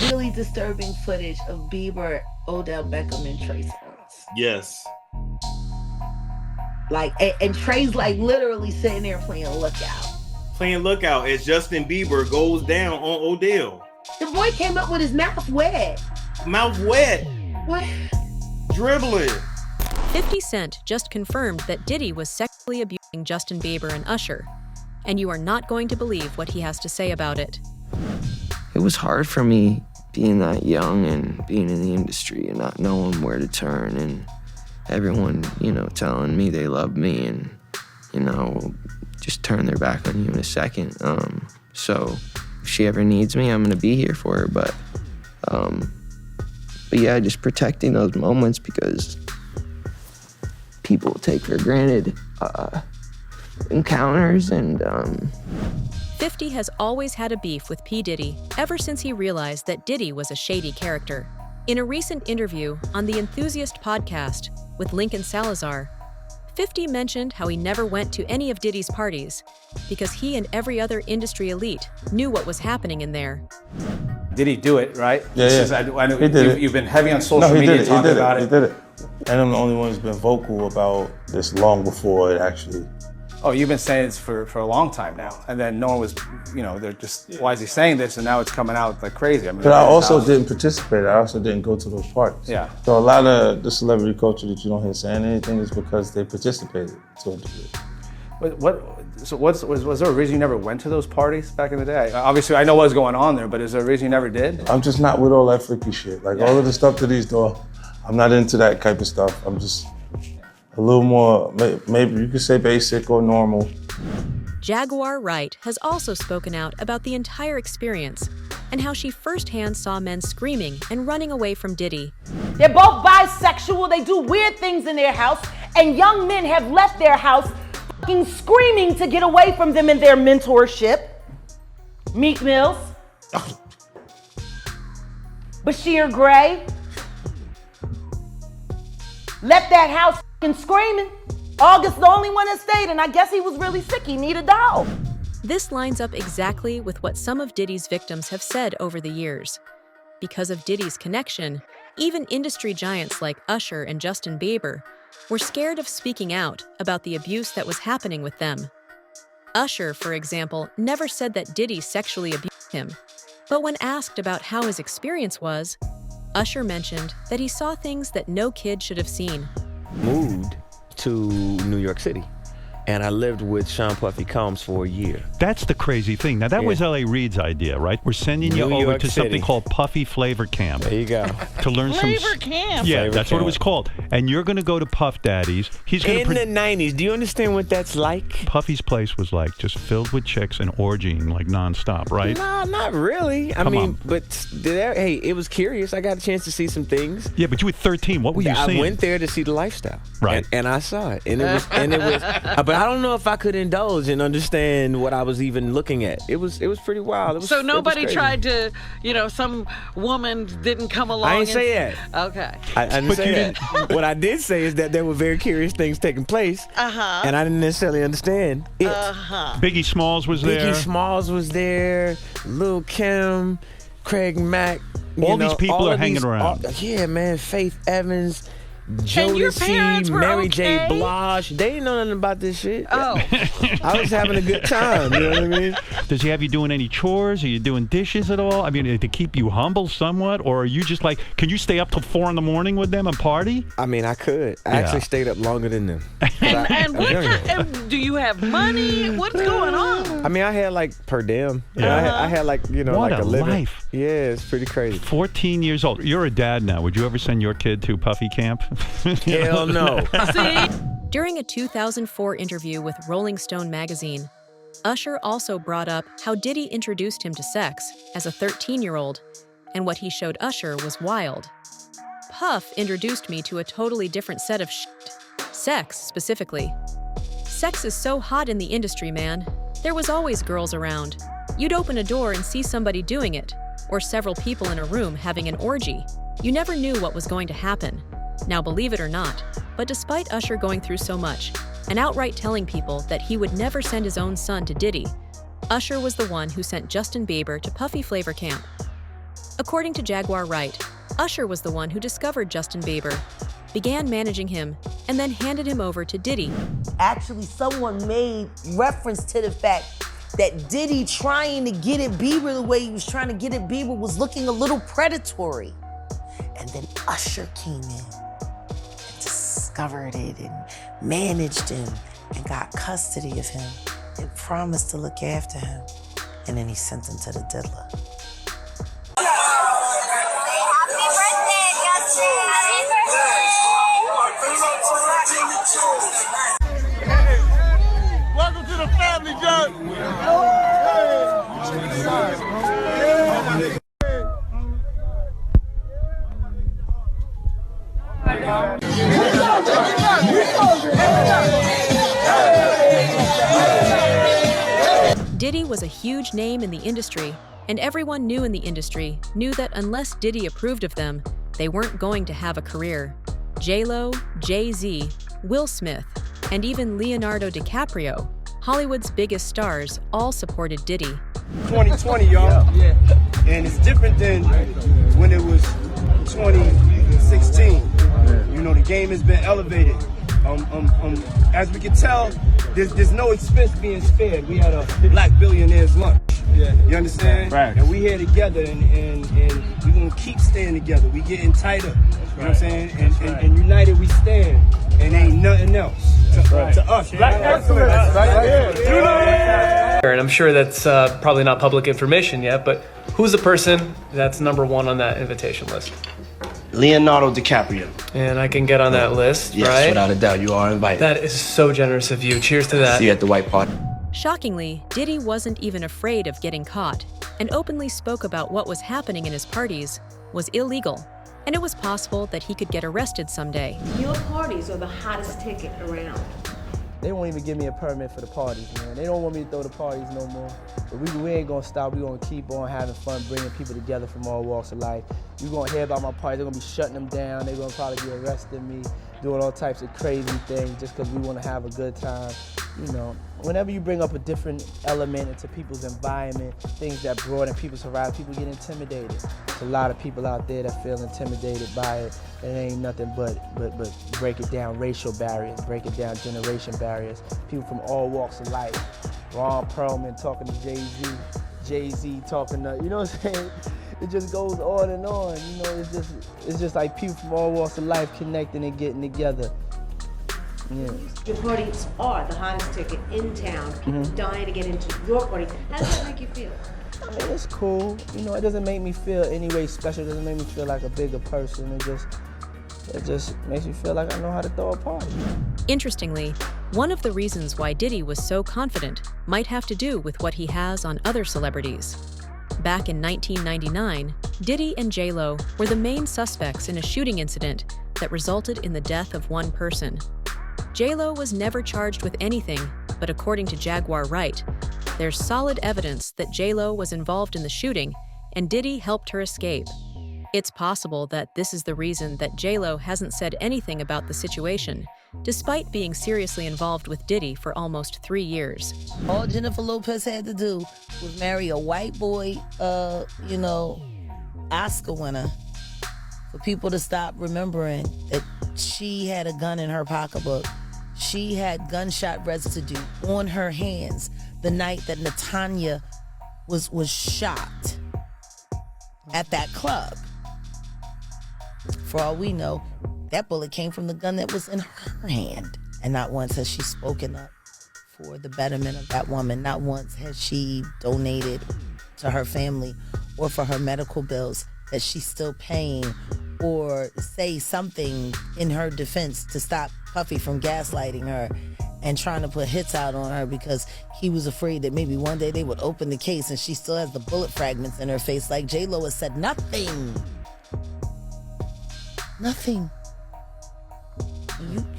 really disturbing footage of Bieber, Odell Beckham, and Trey Songz. Yes. Like, and Trey's like literally sitting there playing Lookout. Playing Lookout as Justin Bieber goes down on Odell. The boy came up with his mouth wet. Mouth wet. What? Dribbling. 50 Cent just confirmed that Diddy was sexually abusing Justin Bieber and Usher. And you are not going to believe what he has to say about it. It was hard for me being that young and being in the industry and not knowing where to turn and everyone, telling me they love me and, just turn their back on you in a second. So if she ever needs me, I'm gonna be here for her. But yeah, just protecting those moments because people take for granted encounters and 50 has always had a beef with P. Diddy ever since he realized that Diddy was a shady character. In a recent interview on the Enthusiast podcast with Lincoln Salazar, 50 mentioned how he never went to any of Diddy's parties because he and every other industry elite knew what was happening in there. Did he do it, right? Yeah. I know He did it. you've been heavy on social media talking about it. He did it. And I'm the only one who's been vocal about this long before it actually. Oh, you've been saying this for a long time now. And then no one was, they're just, why is he saying this? And now it's coming out like crazy. I mean, But I also didn't participate. I also didn't go to those parties. Yeah. So a lot of the celebrity culture that you don't hear saying anything is because they participated to a degree. Was there a reason you never went to those parties back in the day? Obviously, I know what was going on there, but is there a reason you never did? I'm just not with all that freaky shit. Like all of the stuff that he's doing, I'm not into that type of stuff. I'm just a little more, maybe you could say basic or normal. Jaguar Wright has also spoken out about the entire experience and how she firsthand saw men screaming and running away from Diddy. They're both bisexual, they do weird things in their house, and young men have left their house fucking screaming to get away from them in their mentorship. Meek Mills. Bashir Gray. Left that house fucking screaming. August the only one that stayed, and I guess he was really sick, he needed a dog. This lines up exactly with what some of Diddy's victims have said over the years. Because of Diddy's connection, even industry giants like Usher and Justin Bieber were scared of speaking out about the abuse that was happening with them. Usher, for example, never said that Diddy sexually abused him, but when asked about how his experience was, Usher mentioned that he saw things that no kid should have seen. Moved to New York City, and I lived with Sean Puffy Combs for a year. That's the crazy thing. Now, that was L.A. Reid's idea, right? We're sending you over to something called Puffy Flavor Camp. There you go. To learn Flavor Camp. Yeah, Flavor that's Camp. what it was called. And you're going to go to Puff Daddy's. He's going In the 90s, do you understand what that's like? Puffy's place was like just filled with chicks and orgying like nonstop, right? No, not really. I Come mean, on. but hey, it was curious. I got a chance to see some things. Yeah, but you were 13. What were you I seeing? went there to see the lifestyle, Right. And I saw it, and it was, but I don't know if I could indulge and understand what I was even looking at. It was pretty wild. It was, So nobody it was crazy. tried to, some woman didn't come along. I didn't say and, that. Okay. I didn't But say you that. What I did say is that there were very curious things taking place, and I didn't necessarily understand it. Biggie Smalls was there. Biggie Smalls was there. Lil' Kim, Craig Mack. All these people are hanging around. Yeah, man. Faith Evans. And your parents Jodeci, were Mary J. okay? Blige. They didn't know nothing about this shit. Oh. I was having a good time. You know what I mean? Does he have you doing any chores? Are you doing dishes at all? I mean, to keep you humble somewhat? Or are you just like, can you stay up till 4 a.m. with them and party? I mean, I could. I actually stayed up longer than them. And do you have money? What's going on? I mean, I had like per diem. Yeah. I had like, What like a a living. life. Yeah, it's pretty crazy. 14 years old. You're a dad now. Would you ever send your kid to Puffy Camp? Hell no. See? During a 2004 interview with Rolling Stone magazine, Usher also brought up how Diddy introduced him to sex as a 13-year-old, and what he showed Usher was wild. Puff introduced me to a totally different set of shit. Sex, specifically. Sex is so hot in the industry, man. There was always girls around. You'd open a door and see somebody doing it, or several people in a room having an orgy. You never knew what was going to happen. Now, believe it or not, but despite Usher going through so much, and outright telling people that he would never send his own son to Diddy, Usher was the one who sent Justin Bieber to Puffy Flavor Camp. According to Jaguar Wright, Usher was the one who discovered Justin Bieber, began managing him, and then handed him over to Diddy. Actually, someone made reference to the fact that Diddy trying to get at Bieber the way he was trying to get at Bieber was looking a little predatory. And then Usher came in and discovered it and managed him and got custody of him and promised to look after him. And then he sent him to the diddler. Welcome to the family, John. Diddy was a huge name in the industry, and everyone new in the industry knew that unless Diddy approved of them, they weren't going to have a career. J-Lo, Jay-Z, Will Smith, and even Leonardo DiCaprio, Hollywood's biggest stars, all supported Diddy. 2020, y'all. Yeah. And it's different than when it was 2016. You know, the game has been elevated. As we can tell, there's no expense being spared. We had a Black Billionaires lunch. Yeah. You understand? Right. And we here together, and we're gonna keep staying together. We getting tighter. You know what I'm saying? And united we stand. And ain't nothing else to us. Black excellence. And I'm sure that's probably not public information yet, but who's the person that's #1 on that invitation list? Leonardo DiCaprio. And I can get on that list, yes, right? Without a doubt, you are invited. That is so generous of you. Cheers to that. See you at the White Party. Shockingly, Diddy wasn't even afraid of getting caught, and openly spoke about what was happening in his parties was illegal, and it was possible that he could get arrested someday. Your parties are the hottest ticket around. They won't even give me a permit for the parties, man. They don't want me to throw the parties no more. But we ain't gonna stop. We gonna keep on having fun, bringing people together from all walks of life. You gonna hear about my parties. They're gonna be shutting them down. They're gonna probably be arresting me, doing all types of crazy things just because we wanna have a good time. You know, whenever you bring up a different element into people's environment, things that broaden people's horizon, people get intimidated. There's a lot of people out there that feel intimidated by it. It ain't nothing but break it down racial barriers, break it down generation barriers. People from all walks of life. Ron Perlman talking to Jay-Z, Jay-Z talking to, you know what I'm saying? It just goes on and on. You know, it's just like people from all walks of life connecting and getting together. Yeah. Your parties are the hottest ticket in town. People dying to get into your party. How does that make you feel? I mean, it's cool. You know, it doesn't make me feel any way special. It doesn't make me feel like a bigger person. It just makes me feel like I know how to throw a party. Interestingly, one of the reasons why Diddy was so confident might have to do with what he has on other celebrities. Back in 1999, Diddy and J-Lo were the main suspects in a shooting incident that resulted in the death of one person. J-Lo was never charged with anything, but according to Jaguar Wright, there's solid evidence that J-Lo was involved in the shooting and Diddy helped her escape. It's possible that this is the reason that J-Lo hasn't said anything about the situation, despite being seriously involved with Diddy for almost 3 years. All Jennifer Lopez had to do was marry a white boy, Oscar winner, for people to stop remembering that she had a gun in her pocketbook. She had gunshot residue on her hands the night that Natanya was shot at that club. For all we know, that bullet came from the gun that was in her hand. And not once has she spoken up for the betterment of that woman. Not once has she donated to her family or for her medical bills that she's still paying, or say something in her defense to stop Puffy from gaslighting her and trying to put hits out on her because he was afraid that maybe one day they would open the case and she still has the bullet fragments in her face. Like J-Lo has said nothing. Nothing.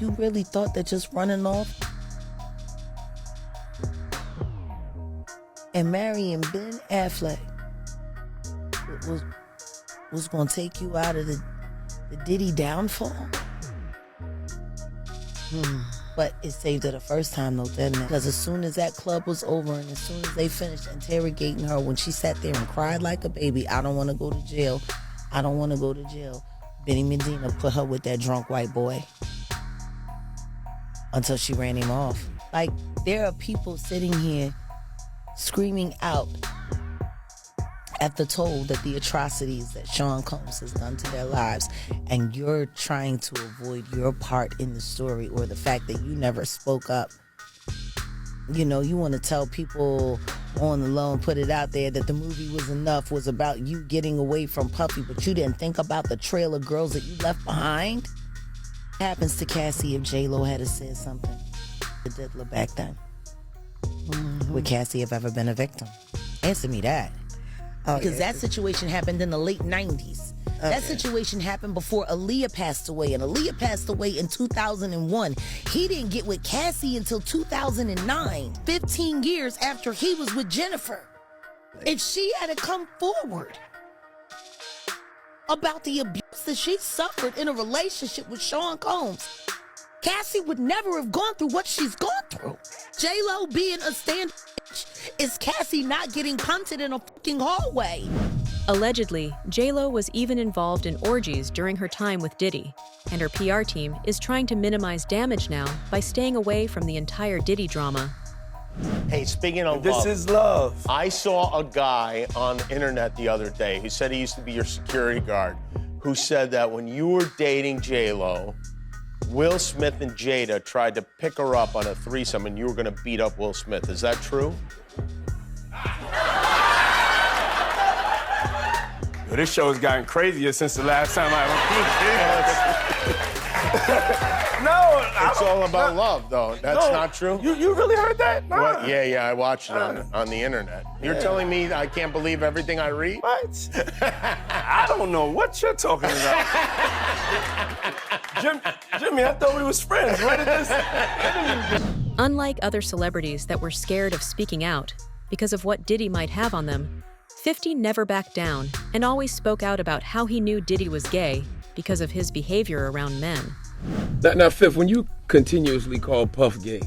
You really thought that just running off and marrying Ben Affleck was gonna take you out of the Diddy downfall? But it saved her the first time though, didn't it? Because as soon as that club was over and as soon as they finished interrogating her, when she sat there and cried like a baby, I don't want to go to jail. I don't want to go to jail. Benny Medina put her with that drunk white boy until she ran him off. Like, there are people sitting here screaming out at the toll that the atrocities that Sean Combs has done to their lives, and you're trying to avoid your part in the story or the fact that you never spoke up. You know, you want to tell people on the low and put it out there that the movie Was Enough was about you getting away from Puffy, but you didn't think about the trail of girls that you left behind. What happens to Cassie if J-Lo had said something to Diddler back then? Would Cassie have ever been a victim? Answer me that. Because that situation happened in the late 90s. That situation happened before Aaliyah passed away, and Aaliyah passed away in 2001. He didn't get with Cassie until 2009, 15 years after he was with Jennifer. If she had to come forward about the abuse that she suffered in a relationship with Sean Combs, Cassie would never have gone through what she's gone through. J-Lo being a stand is Cassie not getting punted in a fucking hallway. Allegedly, J-Lo was even involved in orgies during her time with Diddy, and her PR team is trying to minimize damage now by staying away from the entire Diddy drama. Hey, speaking of This love, is love. I saw a guy on the internet the other day who said he used to be your security guard, who said that when you were dating J-Lo, Will Smith and Jada tried to pick her up on a threesome and you were gonna beat up Will Smith. Is that true? Yo, this show has gotten crazier since the last time I No, it's all about love, though. That's not true. You really heard that? Nah. What? Yeah, I watched it on the internet. You're telling me I can't believe everything I read? What? I don't know what you're talking about. Jimmy, I thought we was friends. Where did this? Unlike other celebrities that were scared of speaking out because of what Diddy might have on them, 50 never backed down and always spoke out about how he knew Diddy was gay because of his behavior around men. Now, Fifth, when you continuously call Puff gay,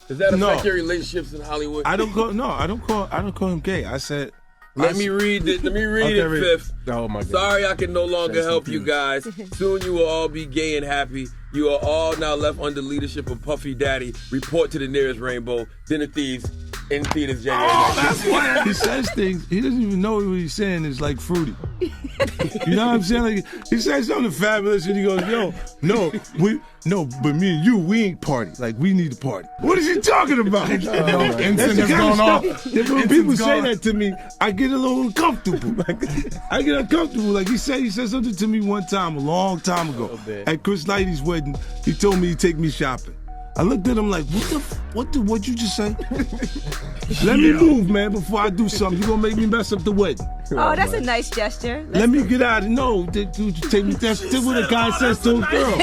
does that affect your relationships in Hollywood? I don't call him gay. I said. Let me read it, Fifth. Oh my God. Sorry I can no longer help you guys. Soon you will all be gay and happy. You are all now left under leadership of Puffy Daddy. Report to the nearest rainbow. Dinner Thieves in theaters January 19th. That's why he says things. He doesn't even know what he's saying is like fruity. You know what I'm saying? Like, he says something fabulous and he goes, but me and you, we ain't party. Like, we need to party. What is he talking about? That's the kind of stuff that when people say that to me, I get a little uncomfortable. I get uncomfortable. Like, he said something to me one time, a long time ago. At Chris Lighty's wedding, he told me he'd take me shopping. I looked at him like, what'd you just say? Let me move, man, before I do something. You're gonna make me mess up the wedding. Oh, that's a nice gesture. Let me get out of no. Take me. That's what a guy says to a girl.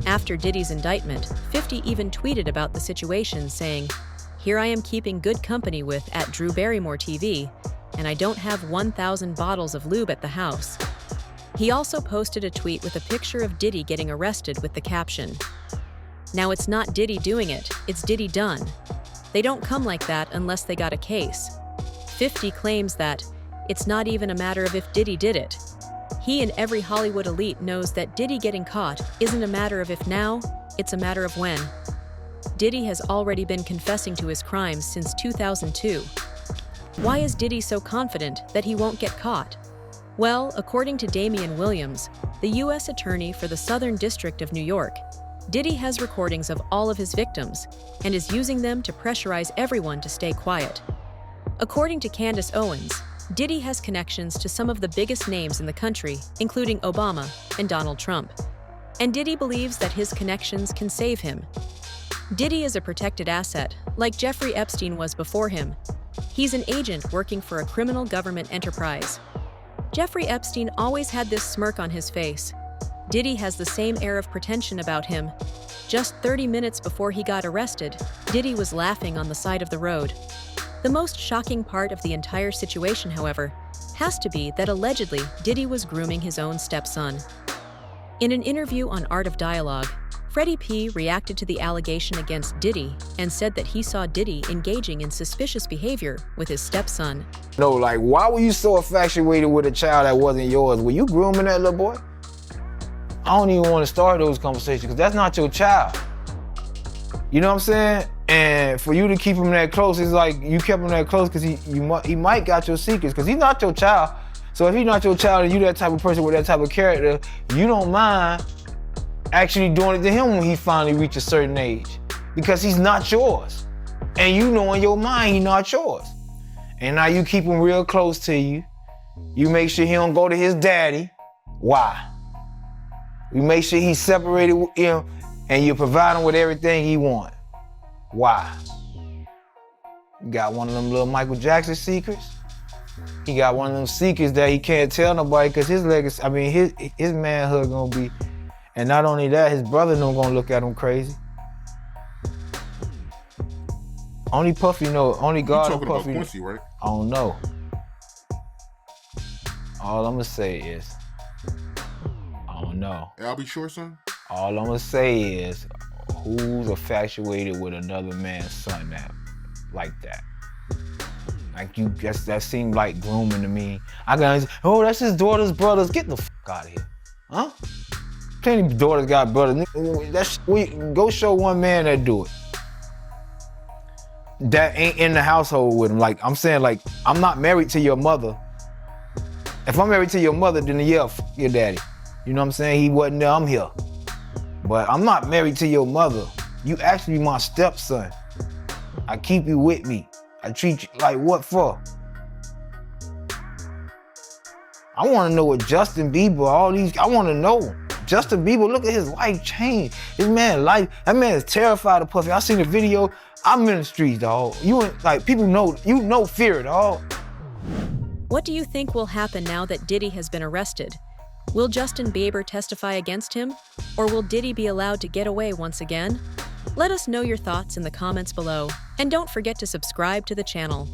After Diddy's indictment, 50 even tweeted about the situation, saying, "Here I am keeping good company with @DrewBarrymoreTV, and I don't have 1,000 bottles of lube at the house." He also posted a tweet with a picture of Diddy getting arrested with the caption, "Now it's not Diddy doing it, it's Diddy done. They don't come like that unless they got a case." 50 claims that it's not even a matter of if Diddy did it. He and every Hollywood elite knows that Diddy getting caught isn't a matter of if now, it's a matter of when. Diddy has already been confessing to his crimes since 2002. Why is Diddy so confident that he won't get caught? Well, according to Damian Williams, the U.S. Attorney for the Southern District of New York, Diddy has recordings of all of his victims and is using them to pressurize everyone to stay quiet. According to Candace Owens, Diddy has connections to some of the biggest names in the country, including Obama and Donald Trump. And Diddy believes that his connections can save him. Diddy is a protected asset, like Jeffrey Epstein was before him. He's an agent working for a criminal government enterprise. Jeffrey Epstein always had this smirk on his face. Diddy has the same air of pretension about him. Just 30 minutes before he got arrested, Diddy was laughing on the side of the road. The most shocking part of the entire situation, however, has to be that allegedly Diddy was grooming his own stepson. In an interview on Art of Dialogue, Freddie P reacted to the allegation against Diddy and said that he saw Diddy engaging in suspicious behavior with his stepson. No, like, why were you so infatuated with a child that wasn't yours? Were you grooming that little boy? I don't even want to start those conversations because that's not your child. You know what I'm saying? And for you to keep him that close, it's like you kept him that close because he might got your secrets because he's not your child. So if he's not your child and you that type of person with that type of character, you don't mind actually doing it to him when he finally reaches a certain age because he's not yours. And you know in your mind he's not yours. And now you keep him real close to you. You make sure he don't go to his daddy. Why? You make sure he's separated with him and you provide him with everything he wants. Why? You got one of them little Michael Jackson secrets. He got one of them secrets that he can't tell nobody because his legacy, I mean, his manhood gonna be, and not only that, his brother don't gonna look at him crazy. Only Puffy know, only God and Puffy. About Quincy, right? I don't know. All I'm gonna say is, I don't know. I'll be sure, son. All I'm gonna say is, who's infatuated with another man's son like that? Like you, that seemed like grooming to me. I got, oh, that's his daughter's brothers. Get the fuck out of here, huh? Plenty of daughters got brothers. Go show one man that do it. That ain't in the household with him. Like I'm saying, like I'm not married to your mother. If I'm married to your mother, then yeah, fuck your daddy. You know what I'm saying? He wasn't there, I'm here. But I'm not married to your mother. You actually my stepson. I keep you with me. I treat you like what for? I want to know what Justin Bieber, all these, I want to know. Justin Bieber, look at his life change. His man life, that man is terrified of Puffy. I seen the video, I'm in the streets, dog. You like, people know, you know fear, dog. What do you think will happen now that Diddy has been arrested? Will Justin Bieber testify against him? Or will Diddy be allowed to get away once again? Let us know your thoughts in the comments below. And don't forget to subscribe to the channel.